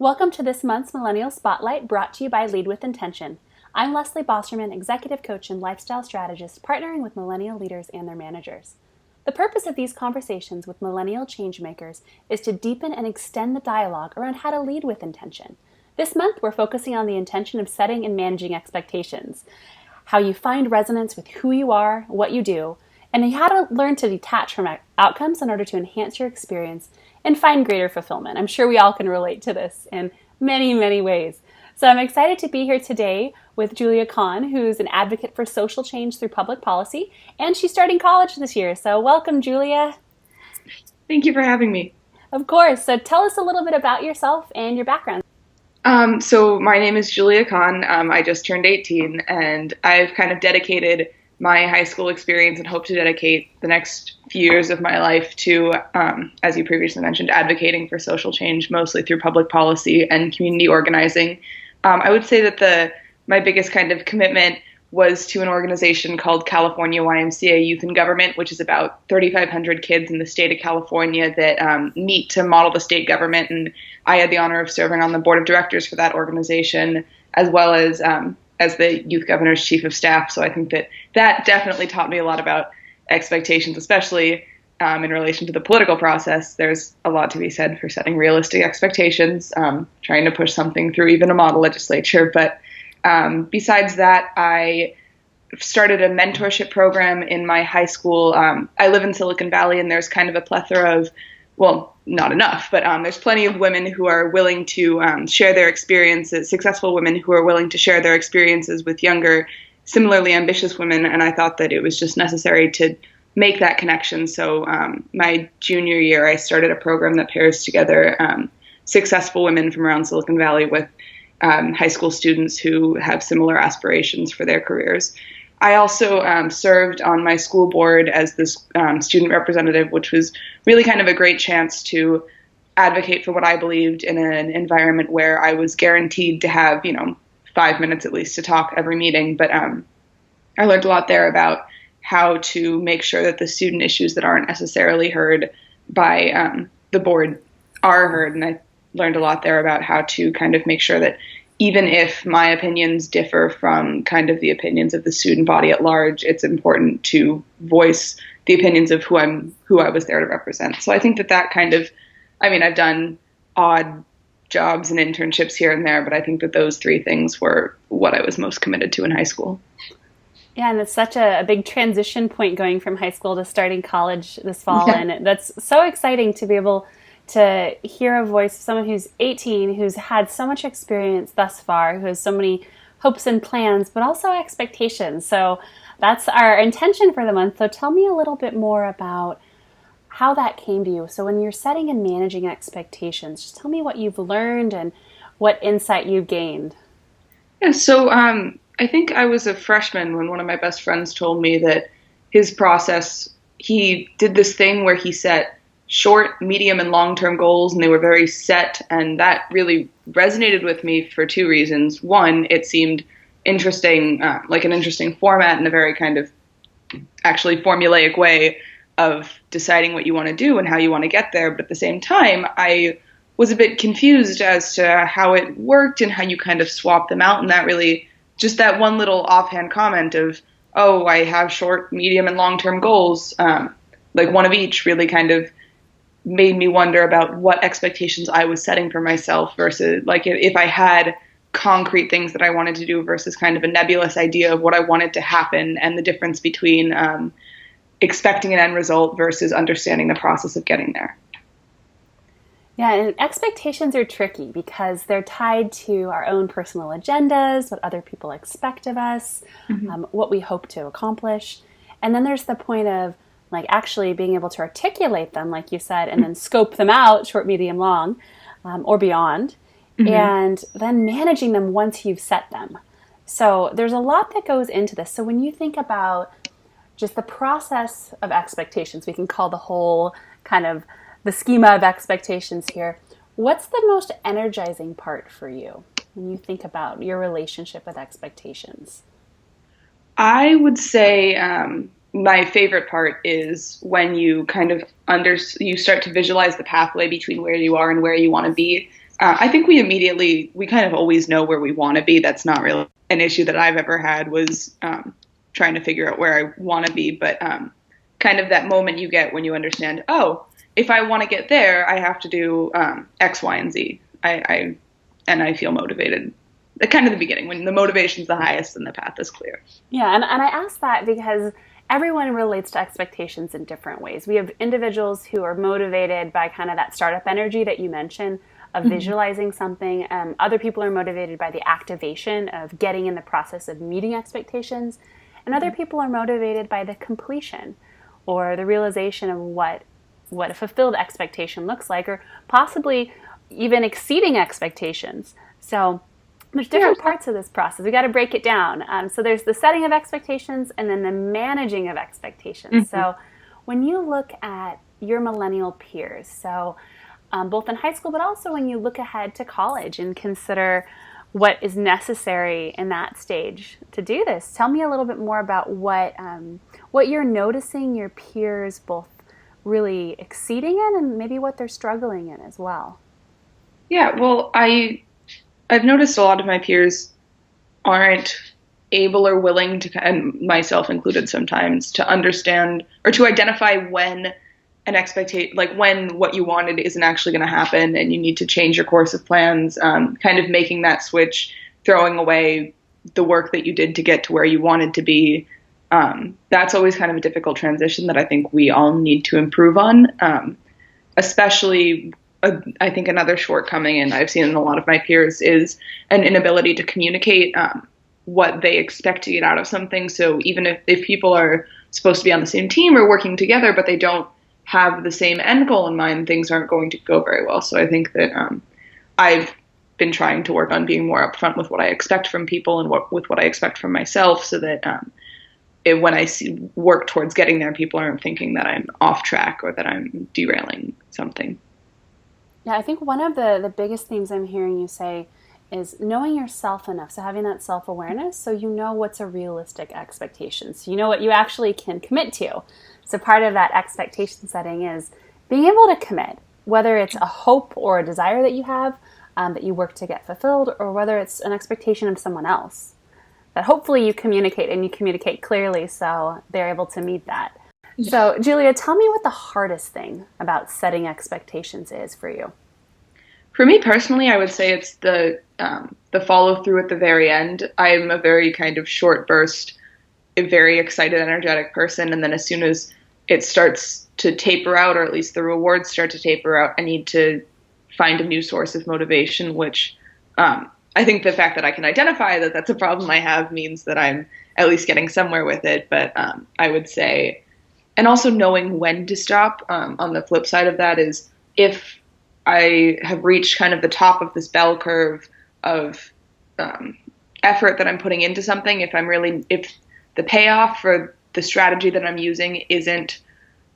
Welcome to this month's Millennial Spotlight, brought to you by Lead with Intention. I'm Leslie Bosserman, executive coach and lifestyle strategist, partnering with millennial leaders and their managers. The purpose of these conversations with millennial changemakers is to deepen and extend the dialogue around how to lead with intention. This month, we're focusing on the intention of setting and managing expectations, how you find resonance with who you are, what you do, and how to learn to detach from outcomes in order to enhance your experience and find greater fulfillment. I'm sure we all can relate to this in many, many ways. So I'm excited to be here today with Julia Kahn, who's an advocate for social change through public policy, and she's starting college this year. So welcome, Julia. Thank you for having me. Of course. So tell us a little bit about yourself and your background. So my name is Julia Kahn. I just turned 18, and I've kind of dedicated my high school experience and hope to dedicate the next few years of my life to, as you previously mentioned, advocating for social change, mostly through public policy and community organizing. I would say that my biggest kind of commitment was to an organization called California YMCA Youth in Government, which is about 3,500 kids in the state of California that meet to model the state government. And I had the honor of serving on the board of directors for that organization, as well as the youth governor's chief of staff. So I think that definitely taught me a lot about expectations, especially in relation to the political process. There's a lot to be said for setting realistic expectations, trying to push something through even a model legislature. But besides that, I started a mentorship program in my high school. I live in Silicon Valley, and there's kind of a plethora of, well, not enough, but there's plenty of women who are willing to share their experiences, successful women who are willing to share their experiences with younger, similarly ambitious women. And I thought that it was just necessary to make that connection. So my junior year, I started a program that pairs together successful women from around Silicon Valley with high school students who have similar aspirations for their careers. I also served on my school board as this student representative, which was really kind of a great chance to advocate for what I believed in an environment where I was guaranteed to have, 5 minutes at least to talk every meeting. But I learned a lot there about how to make sure that the student issues that aren't necessarily heard by the board are heard. And I learned a lot there about how to kind of make sure that even if my opinions differ from kind of the opinions of the student body at large, it's important to voice the opinions of who I was there to represent. So I think that kind of, I've done odd jobs and internships here and there, but I think that those three things were what I was most committed to in high school. Yeah, and it's such a big transition point going from high school to starting college this fall. Yeah. And that's so exciting to be able to hear a voice of someone who's 18, who's had so much experience thus far, who has so many hopes and plans, but also expectations. So that's our intention for the month. So tell me a little bit more about how that came to you. So when you're setting and managing expectations, just tell me what you've learned and what insight you've gained. Yeah, so I think I was a freshman when one of my best friends told me that his process, he did this thing where he set short, medium, and long-term goals, and they were very set, and that really resonated with me for two reasons. One, it seemed interesting, like an interesting format and a very kind of actually formulaic way of deciding what you want to do and how you want to get there. But at the same time, I was a bit confused as to how it worked and how you kind of swap them out, and that really, just that one little offhand comment of, oh, I have short, medium, and long-term goals, like one of each, really kind of made me wonder about what expectations I was setting for myself versus like if I had concrete things that I wanted to do versus kind of a nebulous idea of what I wanted to happen, and the difference between expecting an end result versus understanding the process of getting there. Yeah, and expectations are tricky because they're tied to our own personal agendas, what other people expect of us, what we hope to accomplish. And then there's the point of like actually being able to articulate them, like you said, and then scope them out, short, medium, long, or beyond, and then managing them once you've set them. So there's a lot that goes into this. So when you think about just the process of expectations, we can call the whole kind of the schema of expectations here. What's the most energizing part for you when you think about your relationship with expectations? I would say my favorite part is when you kind of you start to visualize the pathway between where you are and where you want to be. I think we kind of always know where we want to be. That's not really an issue that I've ever had, was trying to figure out where I want to be. But kind of that moment you get when you understand, oh, if I want to get there, I have to do X, Y, and Z. I feel motivated. At kind of the beginning, when the motivation's the highest and the path is clear. Yeah, and I ask that because everyone relates to expectations in different ways. We have individuals who are motivated by kind of that startup energy that you mentioned of visualizing something. Other people are motivated by the activation of getting in the process of meeting expectations. And other people are motivated by the completion or the realization of what a fulfilled expectation looks like, or possibly even exceeding expectations. So there's different parts of this process. We got to break it down. So there's the setting of expectations and then the managing of expectations. So when you look at your millennial peers, so both in high school, but also when you look ahead to college and consider what is necessary in that stage to do this, tell me a little bit more about what you're noticing your peers both really exceeding in and maybe what they're struggling in as well. Yeah, well, I've noticed a lot of my peers aren't able or willing to, and myself included sometimes, to understand or to identify when an expectation, like when what you wanted isn't actually going to happen and you need to change your course of plans, kind of making that switch, throwing away the work that you did to get to where you wanted to be. That's always kind of a difficult transition that I think we all need to improve on, especially I think another shortcoming, and I've seen in a lot of my peers, is an inability to communicate what they expect to get out of something. So even if people are supposed to be on the same team or working together, but they don't have the same end goal in mind, things aren't going to go very well. So I think that I've been trying to work on being more upfront with what I expect from people and with what I expect from myself, so that when I work towards getting there, people aren't thinking that I'm off track or that I'm derailing something. Yeah, I think one of the biggest themes I'm hearing you say is knowing yourself enough. So having that self-awareness so you know what's a realistic expectation. So you know what you actually can commit to. So part of that expectation setting is being able to commit, whether it's a hope or a desire that you have that you work to get fulfilled, or whether it's an expectation of someone else that hopefully you communicate, and you communicate clearly so they're able to meet that. Yeah. So Julia, tell me what the hardest thing about setting expectations is for you. For me personally, I would say it's the follow through at the very end. I'm a very kind of short burst, a very excited, energetic person. And then as soon as it starts to taper out, or at least the rewards start to taper out, I need to find a new source of motivation, which I think the fact that I can identify that that's a problem I have means that I'm at least getting somewhere with it. But I would say, and also knowing when to stop. On the flip side of that is, if I have reached kind of the top of this bell curve of effort that I'm putting into something, if the payoff for the strategy that I'm using isn't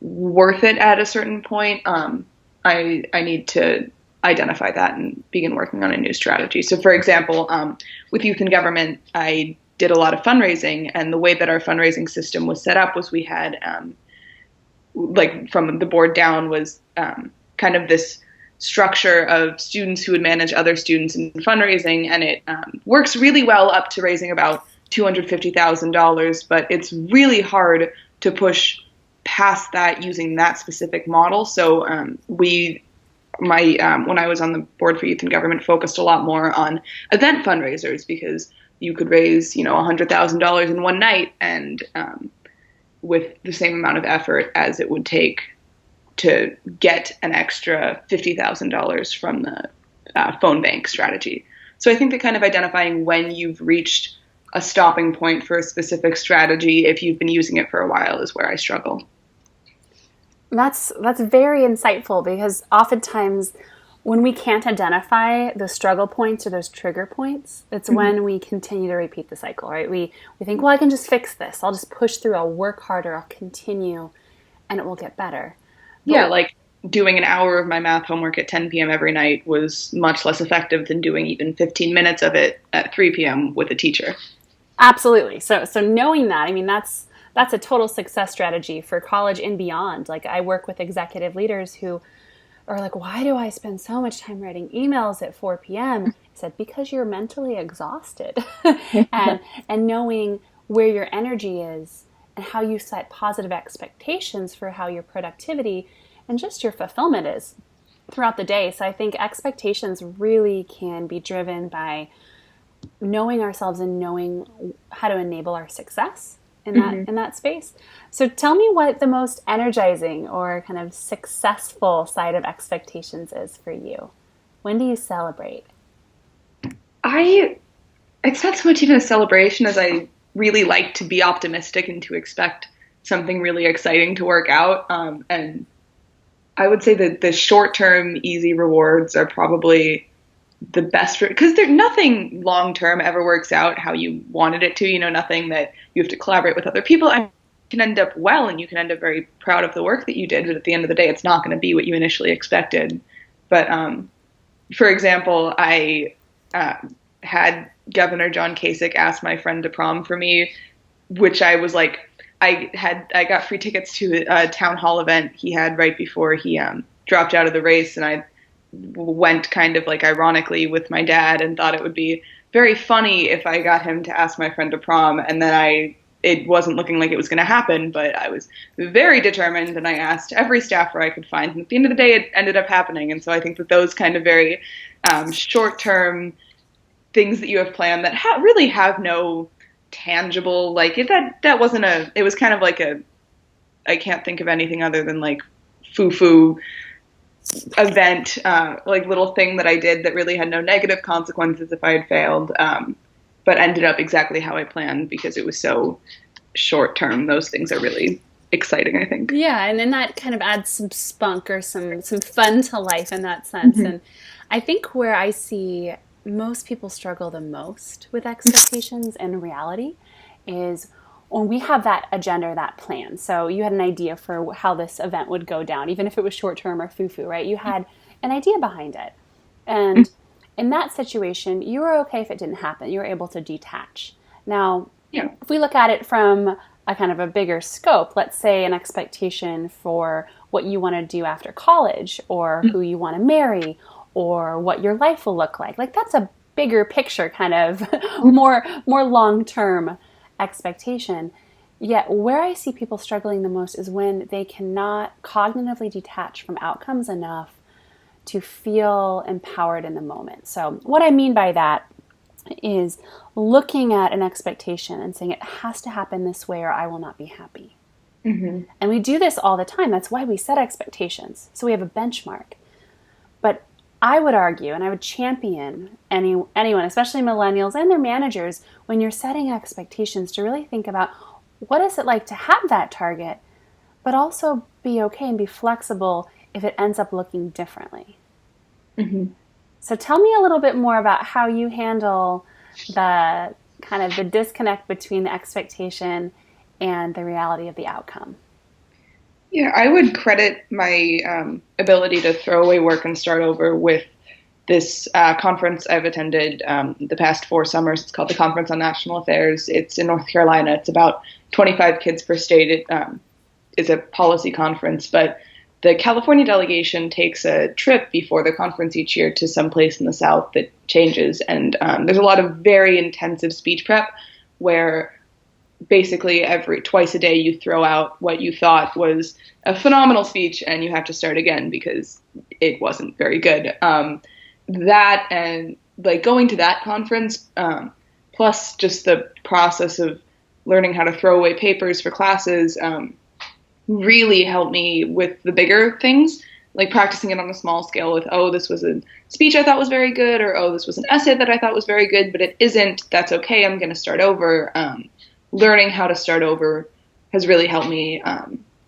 worth it at a certain point, I need to identify that and begin working on a new strategy. So for example, with youth in government, I did a lot of fundraising, and the way that our fundraising system was set up was we had, like from the board down, was kind of this structure of students who would manage other students in fundraising, and it works really well up to raising about $250,000, but it's really hard to push past that using that specific model. So when I was on the board for youth in government, focused a lot more on event fundraisers, because you could raise $100,000 in one night, and with the same amount of effort as it would take to get an extra $50,000 from the phone bank strategy. So I think that kind of identifying when you've reached a stopping point for a specific strategy, if you've been using it for a while, is where I struggle. That's very insightful, because oftentimes when we can't identify the struggle points or those trigger points, it's when we continue to repeat the cycle, right? We think, well, I can just fix this. I'll just push through. I'll work harder. I'll continue, and it will get better. Yeah, like doing an hour of my math homework at 10 p.m. every night was much less effective than doing even 15 minutes of it at 3 p.m. with a teacher. Absolutely. So knowing that, I mean, that's a total success strategy for college and beyond. Like, I work with executive leaders who or like, why do I spend so much time writing emails at 4 p.m.? I said, because you're mentally exhausted. and and knowing where your energy is and how you set positive expectations for how your productivity and just your fulfillment is throughout the day. So I think expectations really can be driven by knowing ourselves and knowing how to enable our success in that space. So tell me what the most energizing or kind of successful side of expectations is for you. When do you celebrate? I it's not so much even a celebration as I really like to be optimistic and to expect something really exciting to work out. And I would say that the short-term easy rewards are probably the best because there's nothing long-term ever works out how you wanted it to. Nothing that you have to collaborate with other people. And you can end up well, and you can end up very proud of the work that you did. But at the end of the day, it's not going to be what you initially expected. But for example, I had Governor John Kasich ask my friend to prom for me, which I was like, I got free tickets to a town hall event he had right before he dropped out of the race, and I went kind of like ironically with my dad and thought it would be very funny if I got him to ask my friend to prom, and then it wasn't looking like it was going to happen, but I was very determined, and I asked every staffer I could find, and at the end of the day it ended up happening. And so I think that those kind of very short-term things that you have planned that really have no tangible, like that wasn't it was kind of like I can't think of anything other than like foo-foo event, like little thing that I did that really had no negative consequences if I had failed, but ended up exactly how I planned because it was so short term. Those things are really exciting, I think. Yeah, and then that kind of adds some spunk or some fun to life in that sense. And I think where I see most people struggle the most with expectations and reality is when we have that agenda or that plan. So you had an idea for how this event would go down, even if it was short term or foo-foo, right? You had an idea behind it. And in that situation, you were okay if it didn't happen. You were able to detach. Now, if we look at it from a kind of a bigger scope, let's say an expectation for what you want to do after college, or who you want to marry, or what your life will look like. Like that's a bigger picture, kind of more long-term expectation. Yet where I see people struggling the most is when they cannot cognitively detach from outcomes enough to feel empowered in the moment. So what I mean by that is looking at an expectation and saying it has to happen this way or I will not be happy. And we do this all the time. That's why we set expectations. So we have a benchmark. But I would argue, and I would champion anyone, especially millennials and their managers, when you're setting expectations, to really think about what is it like to have that target, but also be okay and be flexible if it ends up looking differently. So tell me a little bit more about how you handle the kind of the disconnect between the expectation and the reality of the outcome. Yeah, I would credit my ability to throw away work and start over with this conference I've attended the past 4 summers. It's called the Conference on National Affairs. It's in North Carolina. It's about 25 kids per state. It is a policy conference, but the California delegation takes a trip before the conference each year to some place in the South that changes. And there's a lot of very intensive speech prep where basically twice a day you throw out what you thought was a phenomenal speech and you have to start again because it wasn't very good. That and like going to that conference, plus just the process of learning how to throw away papers for classes, really helped me with the bigger things, like practicing it on a small scale with, oh, this was a speech I thought was very good, or, oh, this was an essay that I thought was very good, but it isn't. That's okay. I'm going to start over. Learning how to start over has really helped me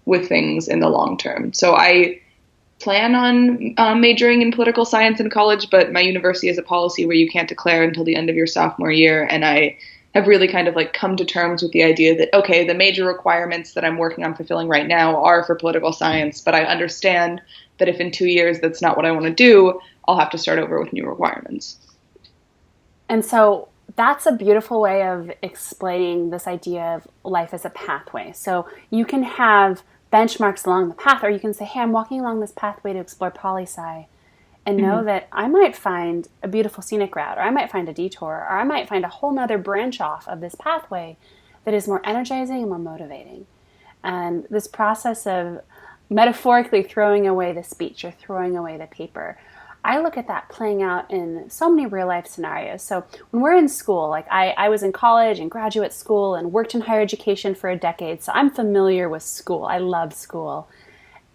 with things in the long term. So I plan on majoring in political science in college, but my university has a policy where you can't declare until the end of your sophomore year. And I have really kind of like come to terms with the idea that, okay, the major requirements that I'm working on fulfilling right now are for political science, but I understand that if in 2 years that's not what I want to do, I'll have to start over with new requirements. And so that's a beautiful way of explaining this idea of life as a pathway. So you can have benchmarks along the path, or you can say, hey, I'm walking along this pathway to explore poli-sci, and know Mm-hmm. that I might find a beautiful scenic route, or I might find a detour, or I might find a whole nother branch off of this pathway that is more energizing and more motivating. And this process of metaphorically throwing away the speech or throwing away the paper, I look at that playing out in so many real life scenarios. So when we're in school, like I was in college and graduate school and worked in higher education for a decade, so I'm familiar with school. I love school.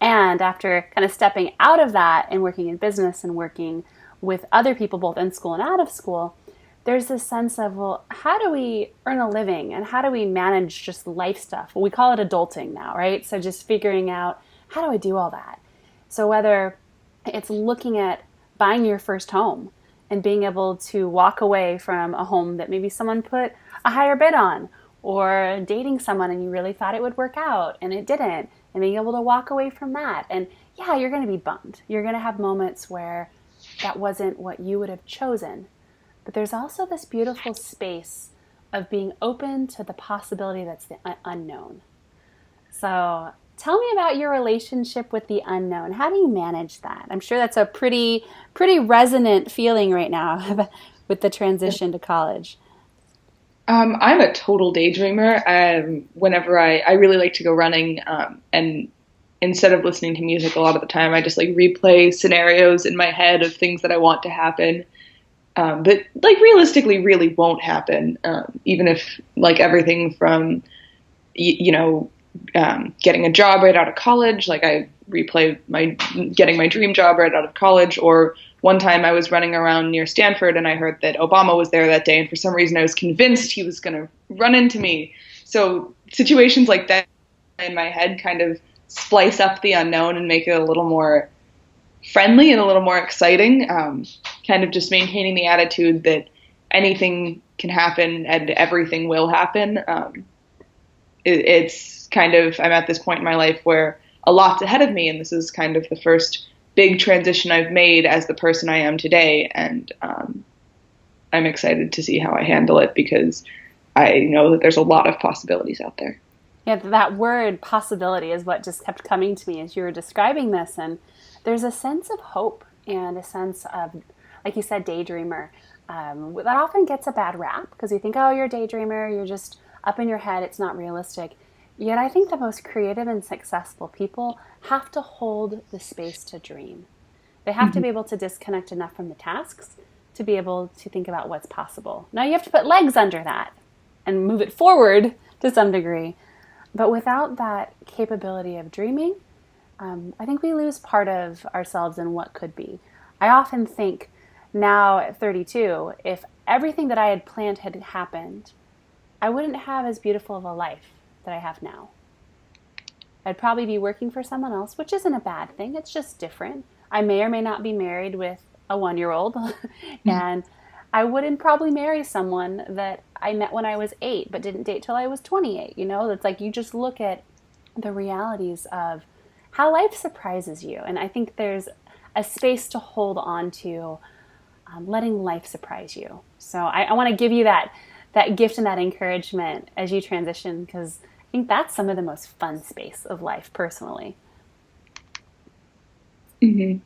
And after kind of stepping out of that and working in business and working with other people both in school and out of school, there's this sense of, well, how do we earn a living and how do we manage just life stuff? Well, we call it adulting now, right? So just figuring out, how do I do all that? So whether it's looking at buying your first home and being able to walk away from a home that maybe someone put a higher bid on, or dating someone and you really thought it would work out and it didn't, and being able to walk away from that. And yeah, you're going to be bummed. You're going to have moments where that wasn't what you would have chosen. But there's also this beautiful space of being open to the possibility that's the unknown. So tell me about your relationship with the unknown. How do you manage that? I'm sure that's a pretty resonant feeling right now with the transition to college. I'm a total daydreamer. Whenever I really like to go running, and instead of listening to music a lot of the time, I just like replay scenarios in my head of things that I want to happen. That like realistically really won't happen, even if like everything from, getting a job right out of college, like I replay getting my dream job right out of college, or one time I was running around near Stanford and I heard that Obama was there that day, and for some reason I was convinced he was going to run into me. So situations like that in my head kind of splice up the unknown and make it a little more friendly and a little more exciting, kind of just maintaining the attitude that anything can happen and everything will happen. It's kind of, I'm at this point in my life where a lot's ahead of me, and this is kind of the first big transition I've made as the person I am today, and I'm excited to see how I handle it because I know that there's a lot of possibilities out there. Yeah, that word possibility is what just kept coming to me as you were describing this, and there's a sense of hope and a sense of, like you said, daydreamer. That often gets a bad rap because you think, oh, you're a daydreamer, you're just up in your head, it's not realistic. Yet I think the most creative and successful people have to hold the space to dream. They have to be able to disconnect enough from the tasks to be able to think about what's possible. Now you have to put legs under that and move it forward to some degree. But without that capability of dreaming, I think we lose part of ourselves in what could be. I often think now at 32, if everything that I had planned had happened, I wouldn't have as beautiful of a life that I have now. I'd probably be working for someone else, which isn't a bad thing. It's just different. I may or may not be married with a 1-year-old, and I wouldn't probably marry someone that I met when I was 8 but didn't date till I was 28. You know, it's like you just look at the realities of how life surprises you. And I think there's a space to hold on to, letting life surprise you. So I want to give you that gift and that encouragement as you transition, because I think that's some of the most fun space of life personally. Mm-hmm.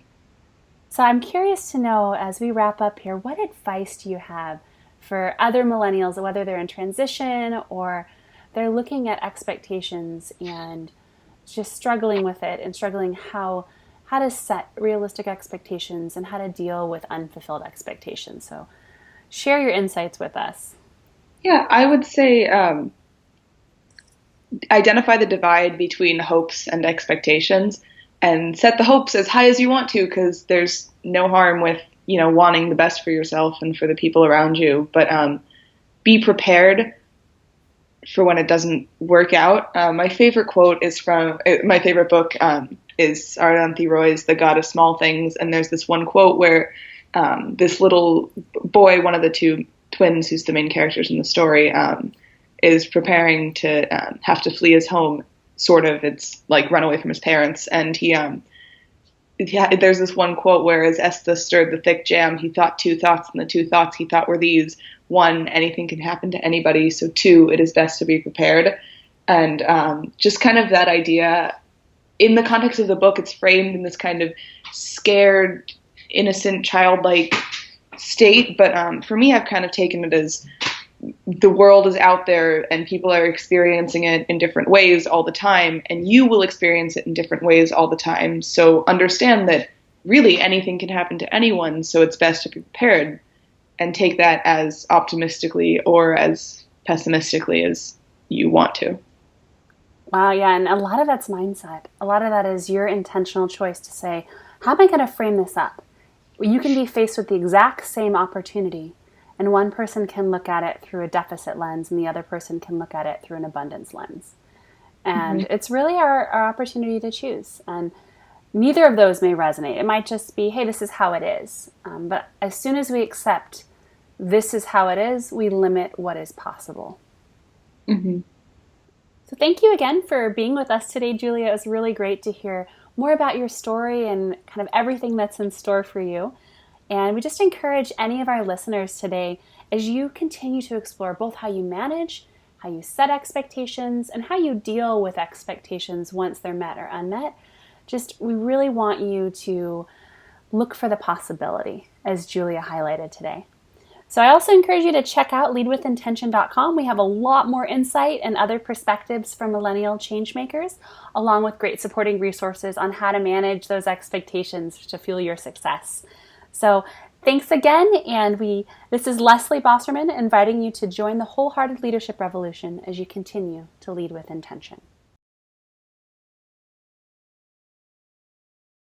So I'm curious to know, as we wrap up here, what advice do you have for other millennials, whether they're in transition or they're looking at expectations and just struggling with it and struggling how to set realistic expectations and how to deal with unfulfilled expectations. So share your insights with us. Yeah, I would say identify the divide between hopes and expectations and set the hopes as high as you want to, because there's no harm with, wanting the best for yourself and for the people around you. But be prepared for when it doesn't work out. My favorite quote is from my favorite book is Arundhati Roy's The God of Small Things. And there's this one quote where this little boy, one of the two twins who's the main characters in the story, is preparing to have to flee his home. Sort of, it's like run away from his parents. And there's this one quote where as Esther stirred the thick jam, he thought 2 thoughts, and the 2 thoughts he thought were these: 1, anything can happen to anybody. So 2, it is best to be prepared. And just kind of that idea in the context of the book, it's framed in this kind of scared, innocent, childlike state. But for me, I've kind of taken it as the world is out there and people are experiencing it in different ways all the time, and you will experience it in different ways all the time. So understand that really anything can happen to anyone, so it's best to be prepared and take that as optimistically or as pessimistically as you want to. Wow, yeah, and a lot of that's mindset. A lot of that is your intentional choice to say, how am I going to frame this up? You can be faced with the exact same opportunity, and one person can look at it through a deficit lens, and the other person can look at it through an abundance lens. And it's really our opportunity to choose. And neither of those may resonate. It might just be, hey, this is how it is. But as soon as we accept this is how it is, we limit what is possible. Mm-hmm. So thank you again for being with us today, Julia. It was really great to hear more about your story and kind of everything that's in store for you. And we just encourage any of our listeners today, as you continue to explore both how you manage, how you set expectations, and how you deal with expectations once they're met or unmet. We really want you to look for the possibility, as Julia highlighted today. So I also encourage you to check out leadwithintention.com. We have a lot more insight and other perspectives from millennial changemakers, along with great supporting resources on how to manage those expectations to fuel your success. So thanks again, and this is Leslie Bosserman inviting you to join the wholehearted leadership revolution as you continue to lead with intention.